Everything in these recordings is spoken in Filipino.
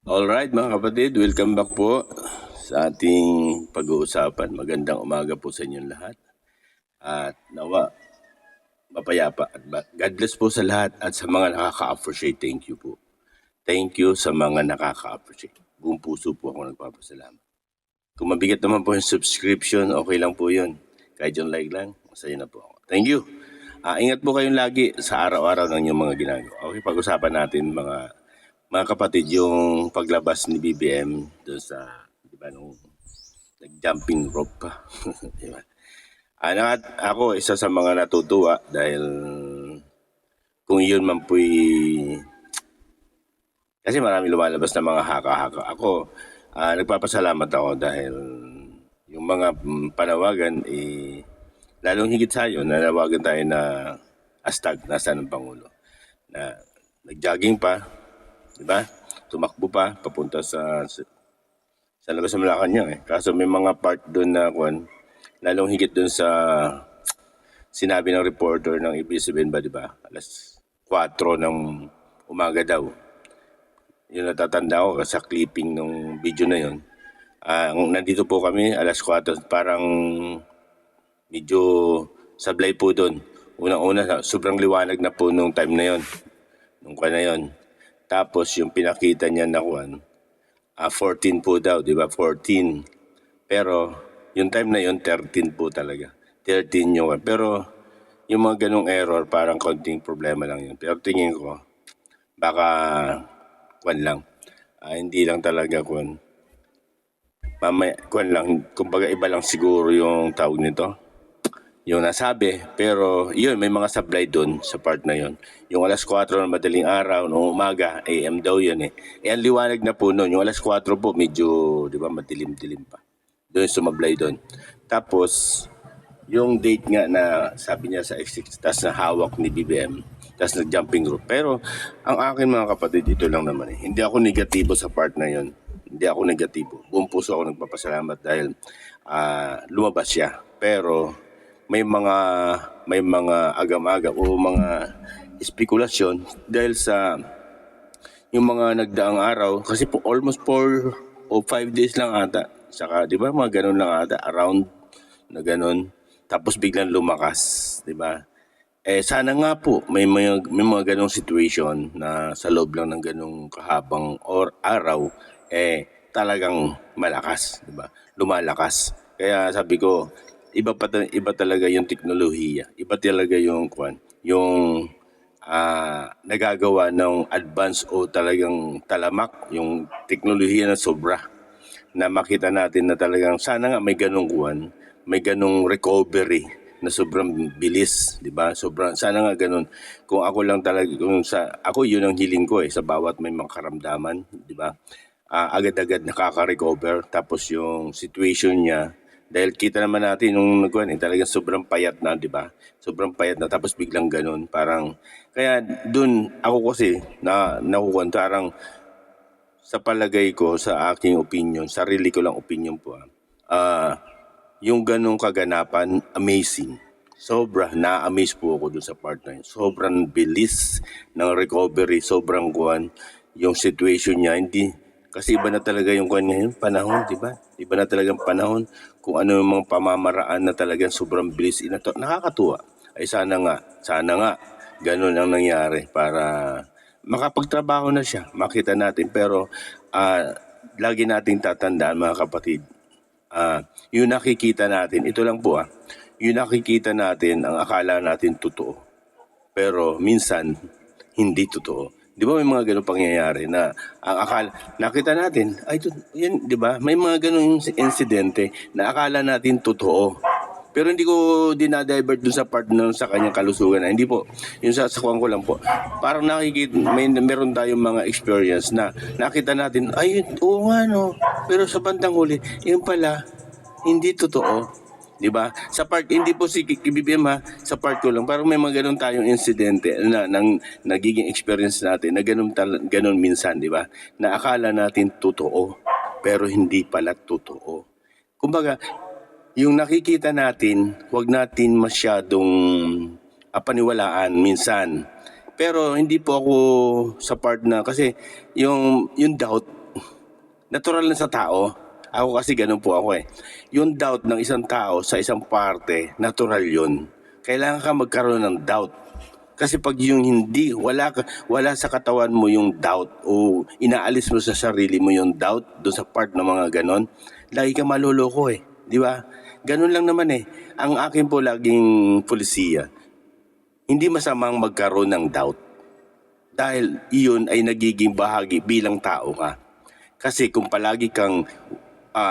Alright mga kapatid, welcome back po sa ating pag-uusapan. Magandang umaga po sa inyong lahat. At nawa, mapayapa. At God bless po sa lahat at sa mga nakaka-appreciate, thank you po. Thank you sa mga nakaka-appreciate. Buong puso po ako nagpapasalamat. Kung mabigat naman po yung subscription, okay lang po yun. Kahit yung like lang, masaya na po ako. Thank you. Ingat po kayong lagi sa araw-araw ng inyong mga ginagawa. Okay, pag-usapan natin mga kapatid, yung paglabas ni BBM doon sa, di ba, nung nag-jumping rope pa. Di ba? Ako, isa sa mga natutuwa dahil kung yun man po'y, kasi marami lumalabas na mga haka-haka. Ako, nagpapasalamat ako dahil yung mga panawagan, lalong higit sa iyo, nanawagan tayo na hashtag nasa ng Pangulo. Na nag-jogging pa, di ba? Tumakbo pa papunta sa labas ng Malacanang eh. Kaso may mga part doon na lalong higit doon sa sinabi ng reporter ng ABS-CBN ba, di ba? Alas 4 ng umaga daw. Yun natatanda ko sa clipping ng video na yun. Nandito po kami alas 4, parang medyo sablay po doon. Unang-una, sobrang liwanag na po nung time na yon. Tapos yung pinakita niya na 14 po daw, di ba? 14. Pero yung time na yon 13 po talaga. 13 yung pero yung mga ganong error, parang konting problema lang yun. Pero tingin ko, baka lang. Hindi lang talaga kumbaga iba lang siguro yung tawag nito, yung nasabi. Pero yun, may mga sablay doon sa part na yun. Yung alas 4 ng madaling araw, noong umaga, AM daw yun eh. Ang liwanag na po noon. Yung alas 4 po, medyo, di ba, madilim-dilim pa. Doon sumablay doon. Tapos, yung date nga na sabi niya sa X6, tas na hawak ni BBM, tas nag-jumping rope. Pero, ang akin mga kapatid, ito lang naman eh. Hindi ako negatibo sa part na yun. Hindi ako negatibo. Buong puso ako nagpapasalamat dahil lumabas siya. Pero, may mga agam-agam o mga espekulasyon dahil sa yung mga nagdaang araw, kasi po almost 4 o 5 days lang ata, saka di ba mga ganun lang ata, around na ganun, tapos biglang lumakas, di ba? Sana nga po may mga ganung situation na sa loob lang ng ganung kahabang araw talagang malakas, di ba? Lumalakas. Kaya sabi ko, iba talaga yung teknolohiya. Iba talaga yung nagagawa ng advance o talagang talamak yung teknolohiya na sobra. Na makita natin na talagang sana nga may ganung recovery na sobrang bilis, di ba? Sana nga ganun. Kung ako lang talaga, ako yun ang hiling ko sa bawat may mga karamdaman, di ba? Agad-agad nakaka-recover, tapos yung situation niya, dahil kita naman natin nung talagang sobrang payat na, di ba? Sobrang payat na, tapos biglang ganun, parang, kaya dun ako kasi parang sa palagay ko, sa aking opinion, sarili ko lang opinion po, yung ganong kaganapan, amazing. Na-amaze po ako dun sa part na yun. Sobrang bilis ng recovery, sobrang yung situation niya, hindi, kasi iba na talaga yung panahon, di ba? Iba na talagang panahon, kung ano yung mga pamamaraan na talagang sobrang bilis. Nakakatuwa. Sana nga, ganun ang nangyari para makapagtrabaho na siya, makita natin. Pero lagi nating tatandaan mga kapatid, yung nakikita natin, ito lang po yung nakikita natin, ang akala natin totoo. Pero minsan, hindi totoo. Di ba may mga ganun pangyayari na ang akala, nakita natin, yan, di ba? May mga ganun insidente na akala natin totoo. Pero hindi ko dinadivert dun sa part na sa kanyang kalusugan na. Hindi po. Yung sasakuan ko lang po. Parang meron tayong mga experience na nakita natin, oo nga no. Pero sa bandang huli, yun pala, hindi totoo. Diba? Sa part, hindi po si BBM sa part ko lang. Parang may mga ganun tayong insidente na nagiging experience natin na ganun minsan, diba? Na akala natin totoo, pero hindi pala totoo. Kumbaga, yung nakikita natin, wag natin masyadong paniwalaan minsan. Pero hindi po ako sa part na, kasi yung doubt, Natural na sa tao. Ako kasi ganun po ako eh. Yung doubt ng isang tao sa isang parte, natural yun. Kailangan ka magkaroon ng doubt. Kasi pag yung hindi, wala sa katawan mo yung doubt o inaalis mo sa sarili mo yung doubt doon sa part ng mga ganon, lagi ka maluloko eh. Di ba? Ganun lang naman eh. Ang akin po laging pulisiya, hindi masamang magkaroon ng doubt. Dahil iyon ay nagiging bahagi bilang tao ka. Kasi kung palagi kang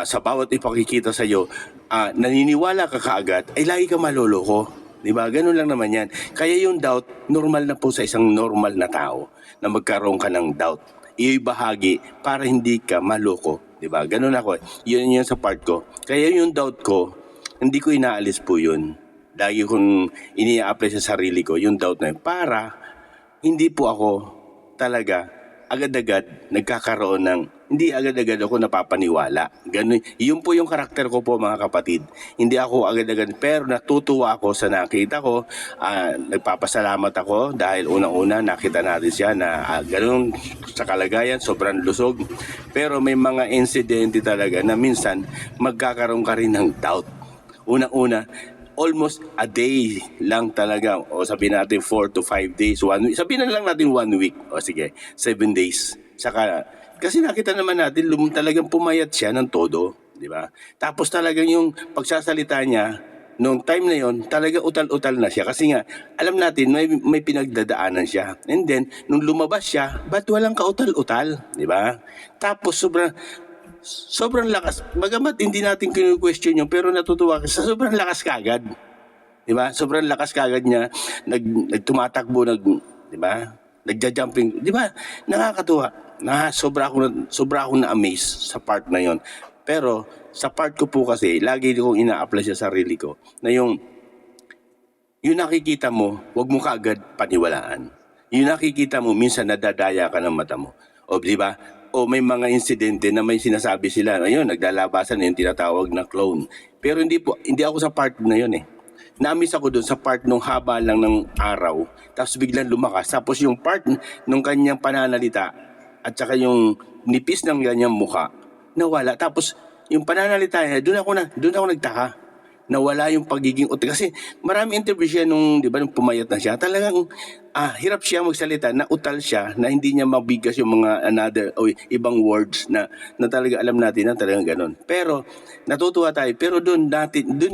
sa bawat ipakikita sa iyo, naniniwala ka kaagad, ay lagi ka maloloko. Diba? Ganun lang naman yan. Kaya yung doubt, normal na po sa isang normal na tao na magkaroon ka ng doubt. Iyo'y bahagi para hindi ka maloko. Diba? Ganun ako. Yun sa part ko. Kaya yung doubt ko, hindi ko inaalis po yun. Lagi kong ini-apply sa sarili ko, yung doubt na yun, para hindi po ako talaga agad-agad nagkakaroon ng, hindi agad-agad ako napapaniwala. Ganun, yun po yung karakter ko po mga kapatid. Hindi ako agad-agad, pero natutuwa ako sa nakita ko. Nagpapasalamat ako dahil unang-una nakita natin siya na ganun sa kalagayan, sobrang lusog. Pero may mga insidente talaga na minsan magkakaroon ka rin ng doubt. Unang-una, almost a day lang talaga, o sabihin natin 4 to 5 days, 1 week, sabihin na lang natin 1 week, o sige, 7 days. Saka, kasi nakita naman natin, talagang pumayat siya ng todo, di ba? Tapos talagang yung pagsasalita niya, noong time na yon, talaga utal-utal na siya. Kasi nga, alam natin, may pinagdadaanan siya. And then, nung lumabas siya, ba't walang kautal-utal, di ba? Tapos sobrang lakas. Bagamat hindi natin kinu-question yun, pero natutuwa ka sa sobrang lakas kagad. Di ba? Sobrang lakas kagad niya. Nagtumatakbo, di ba? Nagja-jumping. Di ba? Nakakatuwa. Sobra akong na-amaze sa part na yon. Pero sa part ko po kasi, lagi kong ina-apply sa sarili ko na yung nakikita mo, wag mo kaagad paniwalaan. Yung nakikita mo, minsan nadadaya ka ng mata mo. O di ba? O may mga insidente na may sinasabi sila, ayun, naglalabasan yung tinatawag na clone. Pero hindi ako sa part na yun eh. Na-miss ako doon sa part nung haba lang ng araw, tapos biglang lumakas. Tapos yung part nung kanyang pananalita at saka yung nipis ng kanyang mukha, nawala. Tapos yung pananalita niya, doon ako nagtaka. Nawala yung pagiging utal. Kasi marami interview siya nung pumayat na siya. Talagang hirap siya magsalita, na utal siya, na hindi niya mabigas yung mga ibang words na talaga alam natin na talagang ganun. Pero natutuwa tayo. Pero doon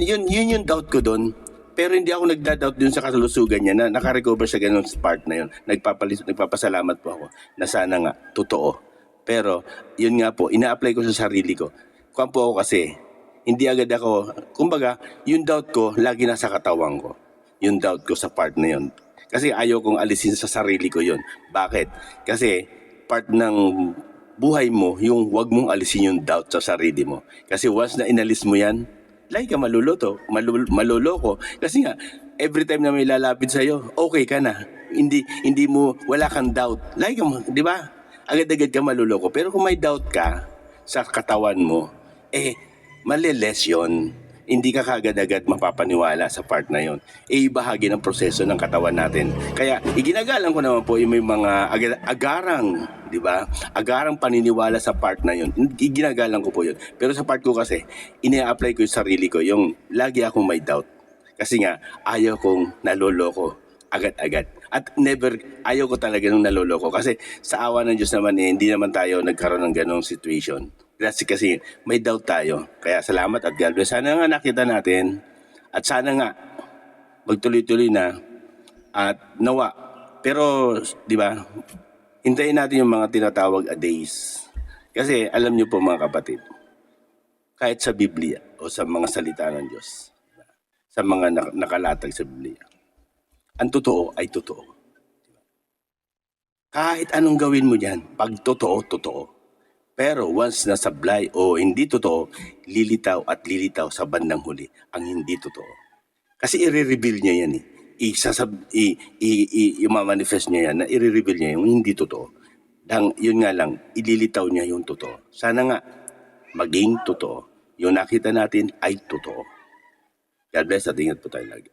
yun yung doubt ko doon. Pero hindi ako nagda-doubt dun sa kalusugan niya na nakarecover sa ganun part na yun. Nagpapasalamat po ako na sana nga totoo. Pero yun nga po, ina-apply ko sa sarili ko. Kuwan po ako kasi, hindi agad ako, kumbaga, yung doubt ko, lagi nasa katawan ko. Yung doubt ko sa part na yun. Kasi ayaw kong alisin sa sarili ko yun. Bakit? Kasi part ng buhay mo, yung wag mong alisin yung doubt sa sarili mo. Kasi once na inalis mo yan, lagi ka maluloko. Kasi nga, every time na may lalapit sa'yo, okay ka na. Hindi mo, wala kang doubt. Lagi ka, di ba? Agad-agad ka maluloko. Pero kung may doubt ka sa katawan mo, maliles yun. Hindi ka kagad-agad mapapaniwala sa part na yun. Bahagi ng proseso ng katawan natin. Kaya iginagalang ko naman po yung may mga agarang, di ba? Agarang paniniwala sa part na yun. Iginagalang ko po yun. Pero sa part ko kasi, ina-apply ko yung sarili ko, yung lagi akong may doubt. Kasi nga, ayaw kong naloloko agad-agad. At ayaw ko talaga nung naloloko. Kasi sa awa ng Diyos naman, hindi naman tayo nagkaroon ng ganong situation. Kasi may doubt tayo. Kaya salamat at God bless. Sana nga nakita natin at sana nga magtuloy-tuloy na at nawa. Pero, di ba, hintayin natin yung mga tinatawag a days. Kasi alam niyo po mga kapatid, kahit sa Biblia o sa mga salita ng Diyos, sa mga nakalatag sa Biblia, ang totoo ay totoo. Kahit anong gawin mo dyan, pag totoo, totoo. Pero once na sablay o hindi totoo, lilitaw at lilitaw sa bandang huli ang hindi totoo. Kasi i-reveal niya yan eh. I-manifest niya yan na i-reveal niya yung hindi totoo. Yun nga lang, ililitaw niya yung totoo. Sana nga, maging totoo. Yung nakita natin ay totoo. God bless at ingat po tayo lagi.